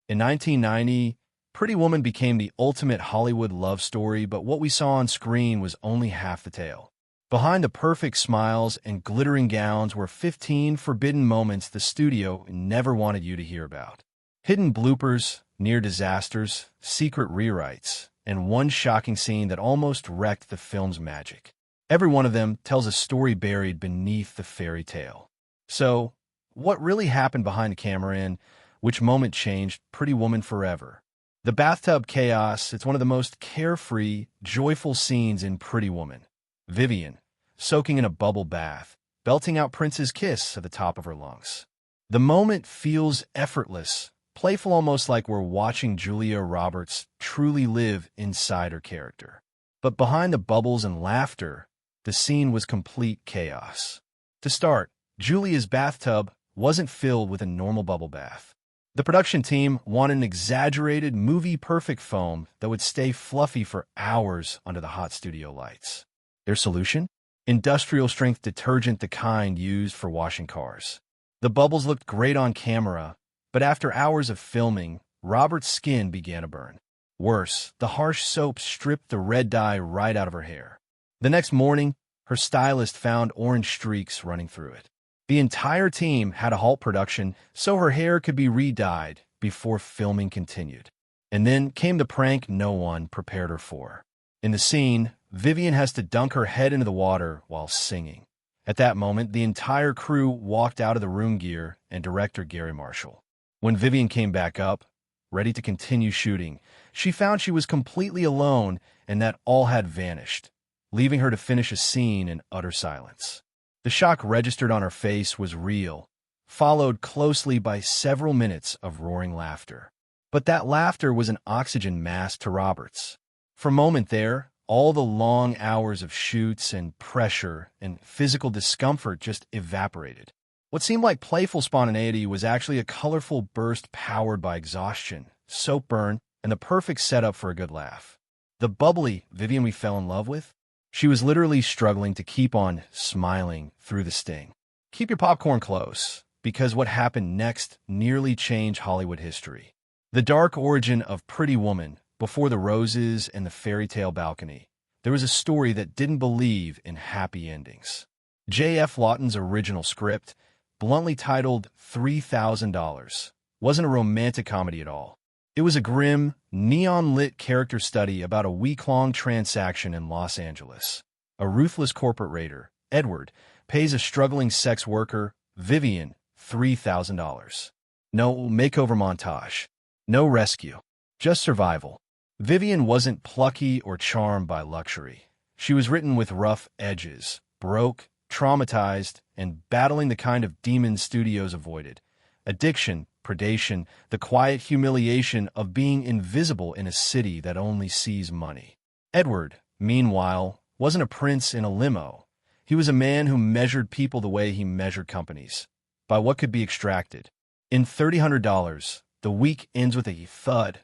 In 1990, Pretty Woman became the ultimate Hollywood love story, but what we saw on screen was only half the tale. Behind the perfect smiles and glittering gowns were 15 forbidden moments the studio never wanted you to hear about. Hidden bloopers, near disasters, secret rewrites, and one shocking scene that almost wrecked the film's magic. Every one of them tells a story buried beneath the fairy tale. So, what really happened behind the camera and which moment changed Pretty Woman forever? The bathtub chaos, it's one of the most carefree, joyful scenes in Pretty Woman. Vivian, soaking in a bubble bath, belting out Prince's kiss at the top of her lungs. The moment feels effortless, playful, almost like we're watching Julia Roberts truly live inside her character. But behind the bubbles and laughter, the scene was complete chaos. To start, Julia's bathtub wasn't filled with a normal bubble bath. The production team wanted an exaggerated, movie-perfect foam that would stay fluffy for hours under the hot studio lights. Their solution? Industrial-strength detergent, the kind used for washing cars. The bubbles looked great on camera, but after hours of filming, Robert's skin began to burn. Worse, the harsh soap stripped the red dye right out of her hair. The next morning, her stylist found orange streaks running through it. The entire team had to halt production so her hair could be re-dyed before filming continued. And then came the prank no one prepared her for. In the scene, Vivian has to dunk her head into the water while singing. At that moment, the entire crew walked out of the room. Gere and director Gere Marshall. When Vivian came back up, ready to continue shooting, she found she was completely alone and that all had vanished, leaving her to finish a scene in utter silence. The shock registered on her face was real, followed closely by several minutes of roaring laughter. But that laughter was an oxygen mask to Roberts. For a moment there, all the long hours of shoots and pressure and physical discomfort just evaporated. What seemed like playful spontaneity was actually a colorful burst powered by exhaustion, soap burn, and the perfect setup for a good laugh. The bubbly Vivian we fell in love with? She was literally struggling to keep on smiling through the sting. Keep your popcorn close, because what happened next nearly changed Hollywood history. The dark origin of Pretty Woman, before the roses and the fairy tale balcony. There was a story that didn't believe in happy endings. J.F. Lawton's original script, bluntly titled $3,000, wasn't a romantic comedy at all. It was a grim, neon-lit character study about a week-long transaction in Los Angeles. A ruthless corporate raider, Edward, pays a struggling sex worker, Vivian, $3,000. No makeover montage. No rescue. Just survival. Vivian wasn't plucky or charmed by luxury. She was written with rough edges, broke, traumatized, and battling the kind of demons studios avoided. Addiction, predation, the quiet humiliation of being invisible in a city that only sees money. Edward, meanwhile, wasn't a prince in a limo. He was a man who measured people the way he measured companies, by what could be extracted. In $3,000, the week ends with a thud,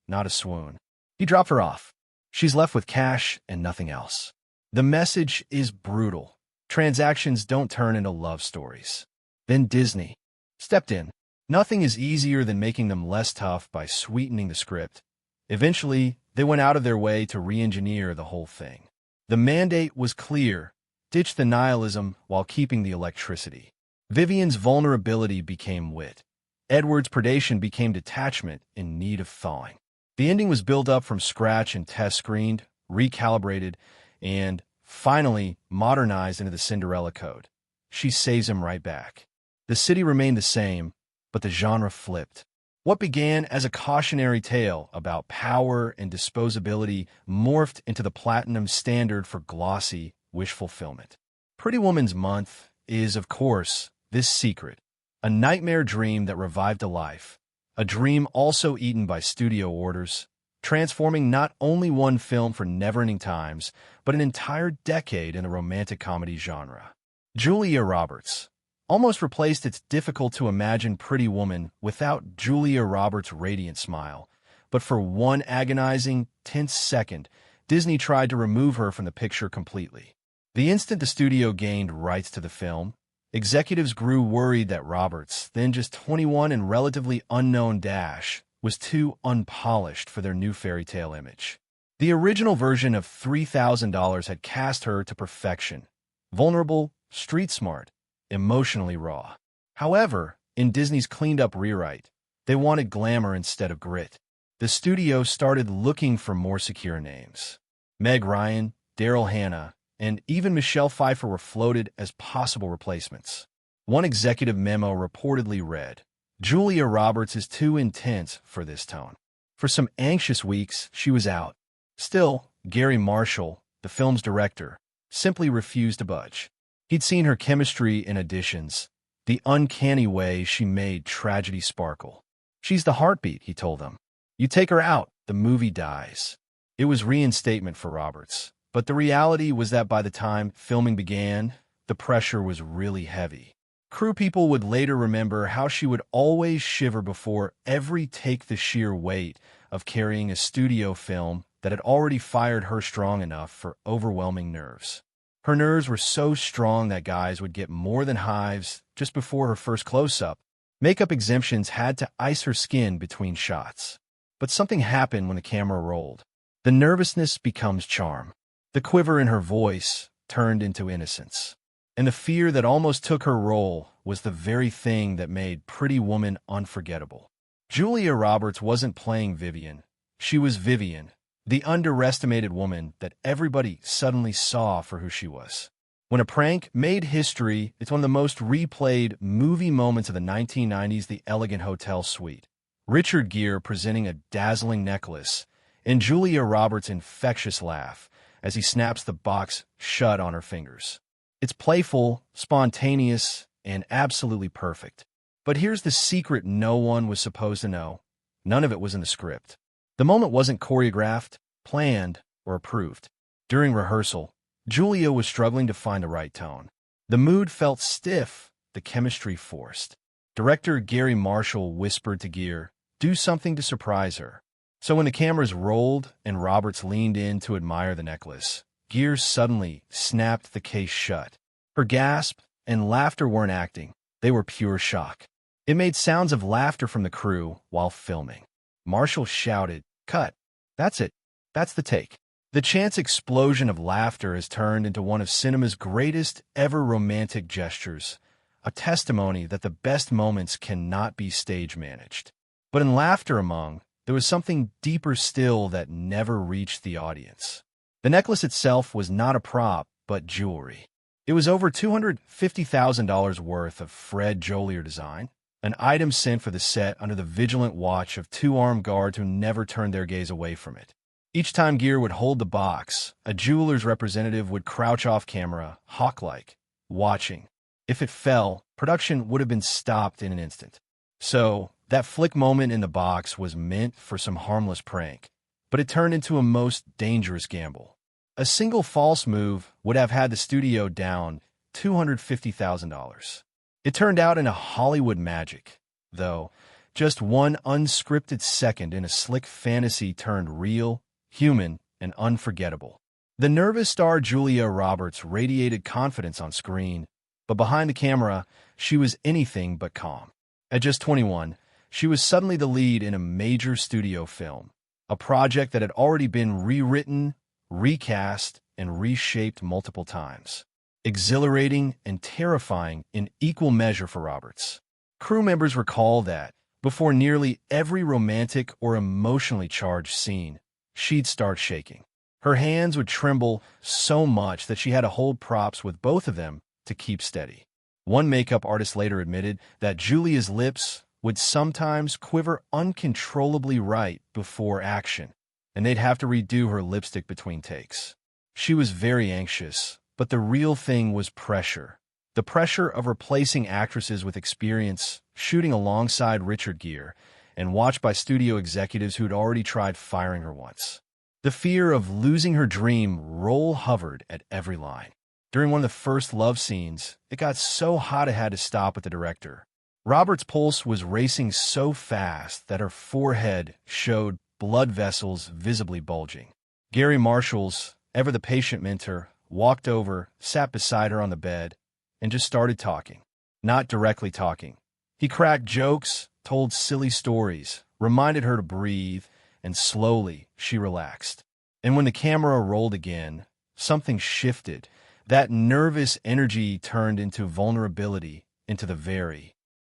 not a swoon. He dropped her off. She's left with cash and nothing else. The message is brutal. Transactions don't turn into love stories. Then Disney stepped in. Nothing is easier than making them less tough by sweetening the script. Eventually, they went out of their way to re-engineer the whole thing. The mandate was clear: ditch the nihilism while keeping the electricity. Vivian's vulnerability became wit. Edward's predation became detachment in need of thawing. The ending was built up from scratch and test-screened, recalibrated, and, finally, modernized into the Cinderella Code. She saves him right back. The city remained the same, but the genre flipped. What began as a cautionary tale about power and disposability morphed into the platinum standard for glossy wish fulfillment. Pretty Woman's Month is, of course, this secret, a nightmare dream that revived to life, a dream also eaten by studio orders, transforming not only one film for never-ending times, but an entire decade in the romantic comedy genre. Julia Roberts almost replaced its difficult-to-imagine Pretty Woman without Julia Roberts' radiant smile, but for one agonizing, tense second, Disney tried to remove her from the picture completely. The instant the studio gained rights to the film, executives grew worried that Roberts, then just 21 and relatively unknown Dash, was too unpolished for their new fairy tale image. The original version of $3,000 had cast her to perfection: vulnerable, street-smart, emotionally raw. However, in Disney's cleaned-up rewrite, they wanted glamour instead of grit. The studio started looking for more secure names. Meg Ryan, Daryl Hannah, and even Michelle Pfeiffer were floated as possible replacements. One executive memo reportedly read, "Julia Roberts is too intense for this tone." For some anxious weeks, she was out. Still, Gere Marshall, the film's director, simply refused to budge. He'd seen her chemistry in auditions, the uncanny way she made tragedy sparkle. "She's the heartbeat," he told them. "You take her out, the movie dies." It was reinstatement for Roberts, but the reality was that by the time filming began, the pressure was really heavy. Crew people would later remember how she would always shiver before every take, the sheer weight of carrying a studio film that had already fired her strong enough for overwhelming nerves. Her nerves were so strong that guys would get more than hives just before her first close-up. Makeup exemptions had to ice her skin between shots. But something happened when the camera rolled. The nervousness becomes charm. The quiver in her voice turned into innocence. And the fear that almost took her role was the very thing that made Pretty Woman unforgettable. Julia Roberts wasn't playing Vivian. She was Vivian, the underestimated woman that everybody suddenly saw for who she was. When a prank made history, it's one of the most replayed movie moments of the 1990s, the elegant hotel suite. Richard Gere presenting a dazzling necklace, and Julia Roberts' infectious laugh as he snaps the box shut on her fingers. It's playful, spontaneous, and absolutely perfect. But here's the secret no one was supposed to know. None of it was in the script. The moment wasn't choreographed, planned, or approved. During rehearsal, Julia was struggling to find the right tone. The mood felt stiff, the chemistry forced. Director Gere Marshall whispered to Gere, "Do something to surprise her." So when the cameras rolled and Roberts leaned in to admire the necklace, Gere suddenly snapped the case shut. Her gasp and laughter weren't acting. They were pure shock. It made sounds of laughter from the crew while filming. Marshall shouted, "Cut! That's it. That's the take." The chance explosion of laughter has turned into one of cinema's greatest ever romantic gestures, a testimony that the best moments cannot be stage managed. But in Laughter Among, there was something deeper still that never reached the audience. The necklace itself was not a prop, but jewelry. It was over $250,000 worth of Fred Jolier design, an item sent for the set under the vigilant watch of two armed guards who never turned their gaze away from it. Each time Gere would hold the box, a jeweler's representative would crouch off camera, hawk-like, watching. If it fell, production would have been stopped in an instant. So, that flick moment in the box was meant for some harmless prank, but it turned into a most dangerous gamble. A single false move would have had the studio down $250,000. It turned out into Hollywood magic, though. Just one unscripted second in a slick fantasy turned real, human, and unforgettable. The nervous star Julia Roberts radiated confidence on screen, but behind the camera, she was anything but calm. At just 21, she was suddenly the lead in a major studio film, a project that had already been rewritten, recast, and reshaped multiple times. Exhilarating and terrifying in equal measure for Roberts. Crew members recall that, before nearly every romantic or emotionally charged scene, she'd start shaking. Her hands would tremble so much that she had to hold props with both of them to keep steady. One makeup artist later admitted that Julia's lips would sometimes quiver uncontrollably right before action, and they'd have to redo her lipstick between takes. She was very anxious, but the real thing was pressure. The pressure of replacing actresses with experience, shooting alongside Richard Gere, and watched by studio executives who'd already tried firing her once. The fear of losing her dream role hovered at every line. During one of the first love scenes, it got so hot it had to stop with the director. Robert's pulse was racing so fast that her forehead showed blood vessels visibly bulging. Gere Marshall's, ever the patient mentor, walked over, sat beside her on the bed, and just started talking. Not directly talking. He cracked jokes, told silly stories, reminded her to breathe, and slowly she relaxed. And when the camera rolled again, something shifted. That nervous energy turned into vulnerability, into the very